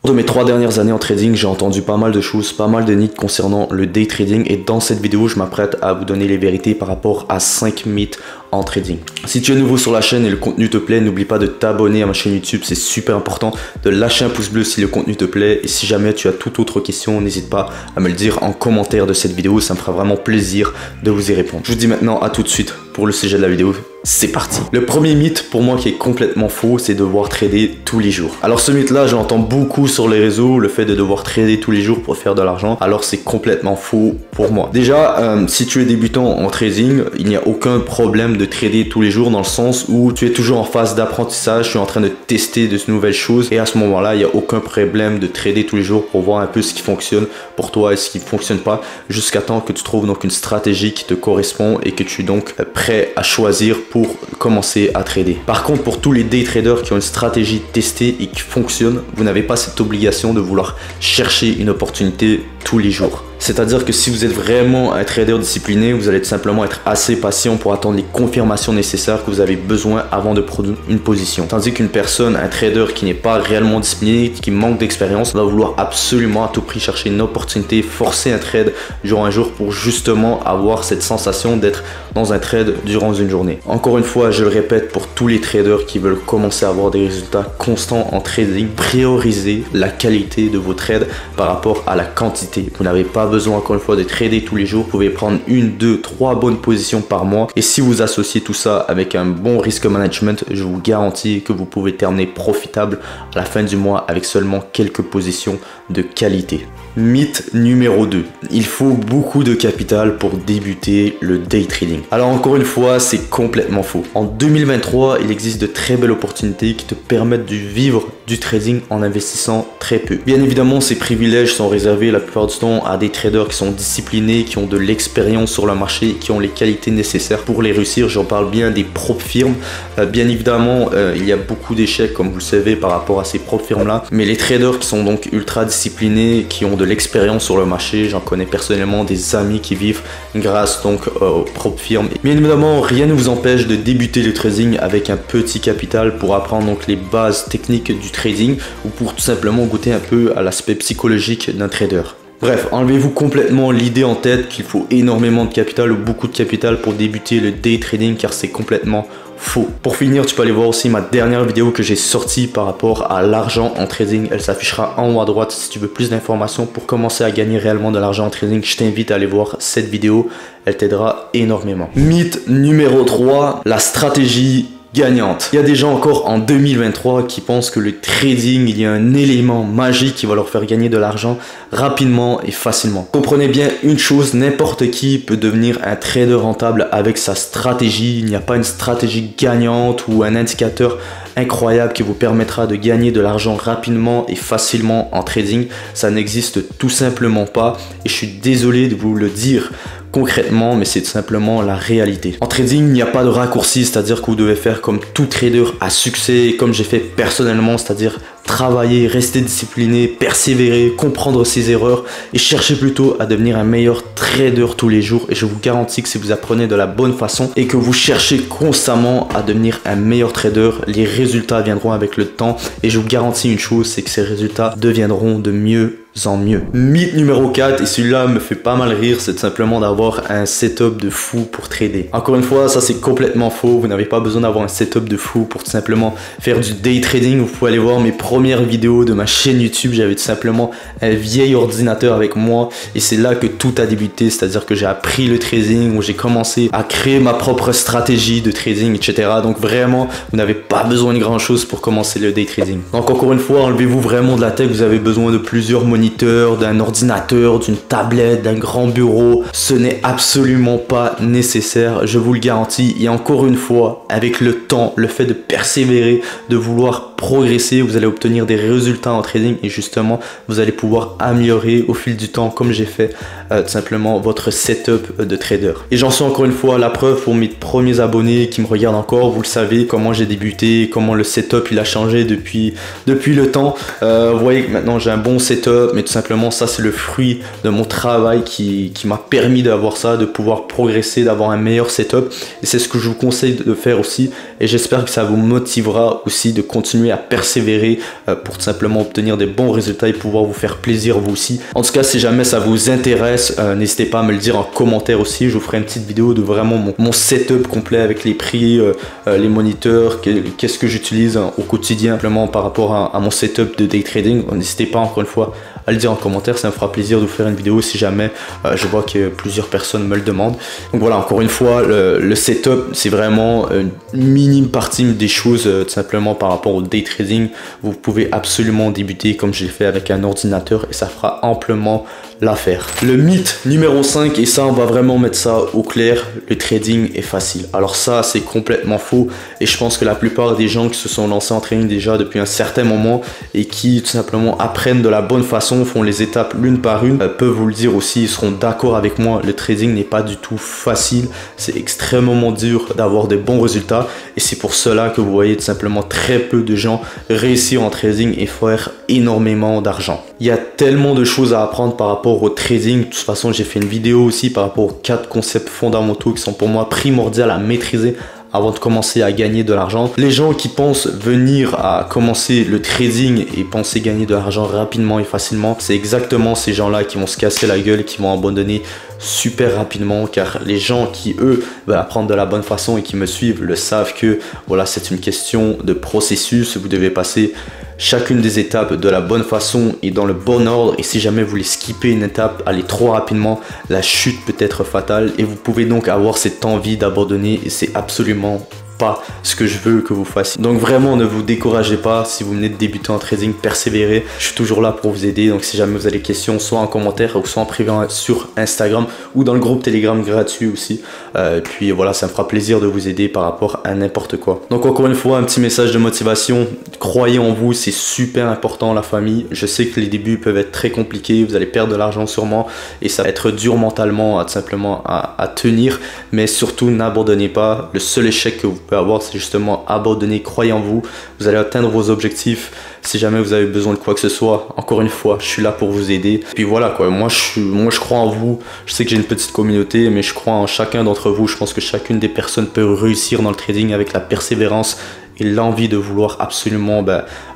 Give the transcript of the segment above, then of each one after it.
De mes 3 dernières années en trading, j'ai entendu pas mal de choses, pas mal de mythes concernant le day trading et dans cette vidéo, je m'apprête à vous donner les vérités par rapport à 5 mythes en trading. Si tu es nouveau sur la chaîne et le contenu te plaît, n'oublie pas de t'abonner à ma chaîne YouTube, c'est super important, de lâcher un pouce bleu si le contenu te plaît et si jamais tu as toute autre question, n'hésite pas à me le dire en commentaire de cette vidéo, ça me fera vraiment plaisir de vous y répondre. Je vous dis maintenant à tout de suite pour le sujet de la vidéo. C'est parti. Le premier mythe pour moi qui est complètement faux, c'est de devoir trader tous les jours. Alors ce mythe là, je l'entends beaucoup sur les réseaux, le fait de devoir trader tous les jours pour faire de l'argent. Alors c'est complètement faux pour moi. Déjà, si tu es débutant en trading, il n'y a aucun problème de trader tous les jours dans le sens où tu es toujours en phase d'apprentissage, tu es en train de tester de nouvelles choses et à ce moment là, il n'y a aucun problème de trader tous les jours pour voir un peu ce qui fonctionne pour toi et ce qui ne fonctionne pas jusqu'à temps que tu trouves donc une stratégie qui te correspond et que tu es donc prêt à choisir pour commencer à trader. Par contre, pour tous les day traders qui ont une stratégie testée et qui fonctionne, vous n'avez pas cette obligation de vouloir chercher une opportunité tous les jours. C'est-à-dire que si vous êtes vraiment un trader discipliné, vous allez tout simplement être assez patient pour attendre les confirmations nécessaires que vous avez besoin avant de prendre une position. Tandis qu'une personne, un trader qui n'est pas réellement discipliné, qui manque d'expérience, va vouloir absolument à tout prix chercher une opportunité, forcer un trade jour un jour pour justement avoir cette sensation d'être dans un trade durant une journée. Encore une fois, je le répète pour tous les traders qui veulent commencer à avoir des résultats constants en trading, priorisez la qualité de vos trades par rapport à la quantité. Vous n'avez pas besoin encore une fois de trader tous les jours, vous pouvez prendre 1, 2, 3 bonnes positions par mois et si vous associez tout ça avec un bon risk management, je vous garantis que vous pouvez terminer profitable à la fin du mois avec seulement quelques positions de qualité. Mythe numéro 2, il faut beaucoup de capital pour débuter le day trading. Alors encore une fois, c'est complètement faux. En 2023, il existe de très belles opportunités qui te permettent de vivre du trading en investissant très peu. Bien évidemment, ces privilèges sont réservés la plupart du temps à des traders qui sont disciplinés, qui ont de l'expérience sur le marché, qui ont les qualités nécessaires pour les réussir. J'en parle bien des propres firmes. Bien évidemment, il y a beaucoup d'échecs, comme vous le savez, par rapport à ces propres firmes-là. Mais les traders qui sont donc ultra disciplinés, qui ont de l'expérience sur le marché, j'en connais personnellement des amis qui vivent grâce donc aux propres firmes. Bien évidemment, rien ne vous empêche de débuter le trading avec un petit capital pour apprendre donc les bases techniques du trading ou pour tout simplement goûter un peu à l'aspect psychologique d'un trader. Bref, enlevez-vous complètement l'idée en tête qu'il faut énormément de capital ou beaucoup de capital pour débuter le day trading car c'est complètement faux. Pour finir, tu peux aller voir aussi ma dernière vidéo que j'ai sortie par rapport à l'argent en trading. Elle s'affichera en haut à droite si tu veux plus d'informations pour commencer à gagner réellement de l'argent en trading. Je t'invite à aller voir cette vidéo, elle t'aidera énormément. Mythe numéro 3, la stratégie gagnante. Il y a des gens encore en 2023 qui pensent que le trading, il y a un élément magique qui va leur faire gagner de l'argent rapidement et facilement. Comprenez bien une chose, n'importe qui peut devenir un trader rentable avec sa stratégie. Il n'y a pas une stratégie gagnante ou un indicateur incroyable qui vous permettra de gagner de l'argent rapidement et facilement en trading. Ça n'existe tout simplement pas et je suis désolé de vous le dire concrètement, mais c'est tout simplement la réalité. En trading, il n'y a pas de raccourci, c'est-à-dire que vous devez faire comme tout trader à succès, comme j'ai fait personnellement, c'est-à-dire travailler, rester discipliné, persévérer, comprendre ses erreurs et chercher plutôt à devenir un meilleur trader tous les jours. Et je vous garantis que si vous apprenez de la bonne façon et que vous cherchez constamment à devenir un meilleur trader, les résultats viendront avec le temps. Et je vous garantis une chose, c'est que ces résultats deviendront de mieux en mieux. Mythe numéro 4, et celui-là me fait pas mal rire, c'est simplement d'avoir un setup de fou pour trader. Encore une fois, ça c'est complètement faux, vous n'avez pas besoin d'avoir un setup de fou pour tout simplement faire du day trading. Vous pouvez aller voir mes premières vidéos de ma chaîne YouTube, j'avais tout simplement un vieil ordinateur avec moi et c'est là que tout a débuté, c'est-à-dire que j'ai appris le trading, où j'ai commencé à créer ma propre stratégie de trading, etc. Donc vraiment, vous n'avez pas besoin de grand chose pour commencer le day trading. Donc encore une fois, enlevez-vous vraiment de la tête, vous avez besoin de plusieurs moniteurs, d'un ordinateur, d'une tablette, d'un grand bureau. Ce n'est absolument pas nécessaire, je vous le garantis. Et encore une fois, avec le temps, le fait de persévérer, de vouloir progresser, vous allez obtenir des résultats en trading et justement, vous allez pouvoir améliorer au fil du temps, comme j'ai fait tout simplement votre setup de trader. Et j'en suis encore une fois la preuve pour mes premiers abonnés qui me regardent encore. Vous le savez, comment j'ai débuté, comment le setup il a changé depuis le temps. Vous voyez que maintenant j'ai un bon setup. mais tout simplement ça c'est le fruit de mon travail qui m'a permis d'avoir ça, de pouvoir progresser, d'avoir un meilleur setup, et c'est ce que je vous conseille de faire aussi, et j'espère que ça vous motivera aussi de continuer à persévérer pour tout simplement obtenir des bons résultats et pouvoir vous faire plaisir vous aussi. En tout cas, si jamais ça vous intéresse, n'hésitez pas à me le dire en commentaire aussi. Je vous ferai une petite vidéo de vraiment mon setup complet avec les prix, les moniteurs, qu'est-ce que j'utilise au quotidien simplement par rapport à mon setup de day trading. N'hésitez pas encore une fois à le dire en commentaire, ça me fera plaisir de vous faire une vidéo si jamais je vois que plusieurs personnes me le demandent. Donc voilà, encore une fois, le setup c'est vraiment une minime partie des choses tout simplement par rapport au day trading. Vous pouvez absolument débuter comme j'ai fait avec un ordinateur et ça fera amplement l'affaire. Le mythe numéro 5, et ça on va vraiment mettre ça au clair, le trading est facile. Alors ça c'est complètement faux, et je pense que la plupart des gens qui se sont lancés en trading déjà depuis un certain moment et qui tout simplement apprennent de la bonne façon, font les étapes l'une par une, peuvent vous le dire aussi, ils seront d'accord avec moi, le trading n'est pas du tout facile, c'est extrêmement dur d'avoir des bons résultats, et c'est pour cela que vous voyez tout simplement très peu de gens réussir en trading et faire énormément d'argent. Il y a tellement de choses à apprendre par rapport au trading. De toute façon, j'ai fait une vidéo aussi par rapport aux 4 concepts fondamentaux qui sont pour moi primordiaux à maîtriser avant de commencer à gagner de l'argent. Les gens qui pensent venir à commencer le trading et penser gagner de l'argent rapidement et facilement, c'est exactement ces gens-là qui vont se casser la gueule et qui vont abandonner super rapidement, car les gens qui eux veulent apprendre de la bonne façon et qui me suivent le savent que voilà, c'est une question de processus. Vous devez passer chacune des étapes de la bonne façon et dans le bon ordre, et si jamais vous les skippez une étape, allez trop rapidement, la chute peut être fatale et vous pouvez donc avoir cette envie d'abandonner, et c'est absolument pas ce que je veux que vous fassiez. Donc vraiment ne vous découragez pas si vous venez de débuter en trading, persévérez, je suis toujours là pour vous aider. Donc si jamais vous avez des questions, soit en commentaire ou soit en privé sur Instagram ou dans le groupe Telegram gratuit aussi, puis voilà, ça me fera plaisir de vous aider par rapport à n'importe quoi. Donc encore une fois, un petit message de motivation, croyez en vous, c'est super important la famille. Je sais que les débuts peuvent être très compliqués, vous allez perdre de l'argent sûrement et ça va être dur mentalement simplement à tenir, mais surtout n'abandonnez pas. Le seul échec que vous pouvez avoir, c'est justement abandonner. Croyez en vous, vous allez atteindre vos objectifs. Si jamais vous avez besoin de quoi que ce soit, encore une fois, je suis là pour vous aider. Puis voilà quoi, moi je crois en vous. Je sais que j'ai une petite communauté, mais je crois en chacun d'entre vous. Je pense que chacune des personnes peut réussir dans le trading avec la persévérance et l'envie de vouloir absolument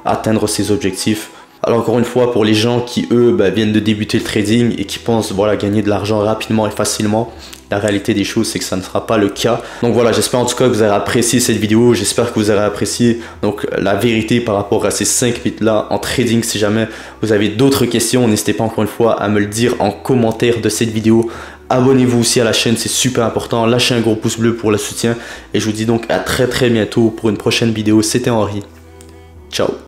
atteindre ses objectifs. Alors encore une fois, pour les gens qui eux viennent de débuter le trading et qui pensent voilà gagner de l'argent rapidement et facilement, la réalité des choses c'est que ça ne sera pas le cas. Donc voilà, j'espère en tout cas que vous avez apprécié cette vidéo, j'espère que vous avez apprécié donc la vérité par rapport à ces 5 mythes là en trading. Si jamais vous avez d'autres questions, n'hésitez pas encore une fois à me le dire en commentaire de cette vidéo. Abonnez-vous aussi à la chaîne, c'est super important, lâchez un gros pouce bleu pour le soutien, et je vous dis donc à très bientôt pour une prochaine vidéo. C'était Henri, ciao.